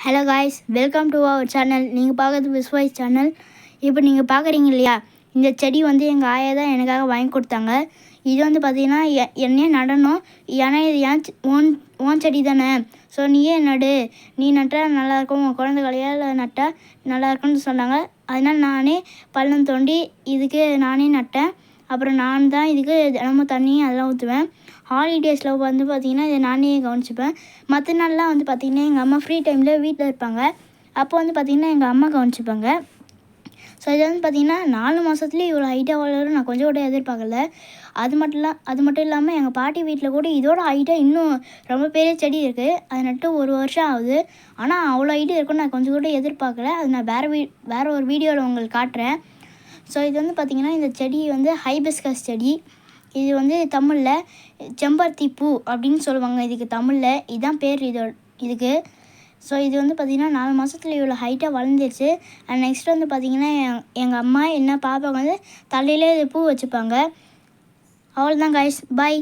Hello guys, welcome to our channel. நீங்கள் பார்க்குறது விஸ்வாய்ஸ் channel. இப்போ நீங்கள் பார்க்குறீங்க இல்லையா, இந்த செடி வந்து எங்கள் ஆயா தான் எனக்காக வாங்கி கொடுத்தாங்க. இது வந்து பார்த்திங்கன்னா என்னையே நடணும், ஏன்னா இது ஓன் செடி தானே. ஸோ நீயே நடு, நீ நட்டால் நல்லாயிருக்கும், உன் குழந்தை கலையால் நட்டால் நல்லாயிருக்கும்னு சொன்னாங்க. அதனால் நானே பள்ளம் தோண்டி இதுக்கு நானே நட்டேன். அப்புறம் நான் தான் இதுக்கு தினமும் தண்ணி அதெல்லாம் ஊற்றுவேன். ஹாலிடேஸில் வந்து பார்த்திங்கன்னா இதை நானே கவனிச்சுப்பேன். மற்ற நாள்லாம் வந்து பார்த்திங்கன்னா எங்கள் அம்மா ஃப்ரீ டைமில் வீட்டில் இருப்பாங்க. அப்போ வந்து பார்த்திங்கன்னா எங்கள் அம்மா கவனிச்சுப்பாங்க. ஸோ இது வந்து பார்த்திங்கன்னா 4 மாதத்துலேயே இவ்வளோ ஹைட்டாக வளரும் நான் கொஞ்சம் கூட எதிர்பார்க்கல. அது மட்டும் இல்லாமல் எங்கள் பாட்டி வீட்டில் கூட இதோட ஹைட்டாக இன்னும் ரொம்ப பெரிய செடி இருக்குது. அது நட்டு 1 வருஷம் ஆகுது. ஆனால் அவ்வளோ ஹைட்டு இருக்குன்னு நான் கொஞ்சம் கூட எதிர்பார்க்கல. அது நான் வேறு ஒரு வீடியோவில் உங்களுக்கு காட்டுறேன். ஸோ இது வந்து பார்த்திங்கன்னா இந்த செடி வந்து ஹைபிஸ்கஸ் செடி. இது வந்து தமிழில் செம்பருத்தி பூ அப்படின்னு சொல்லுவாங்க. இதுக்கு தமிழில் இதுதான் பேர் இதுக்கு. ஸோ இது வந்து பார்த்திங்கன்னா 4 மாதத்துல இவ்வளோ ஹைட்டாக வளர்ந்துருச்சு. அண்ட் நெக்ஸ்ட் வந்து பார்த்திங்கன்னா எங்கள் அம்மா என்ன பாப்பாங்க வந்து தலையிலே இது பூ வச்சுப்பாங்க. அவ்வளோதான் காய்ஸ், பாய்.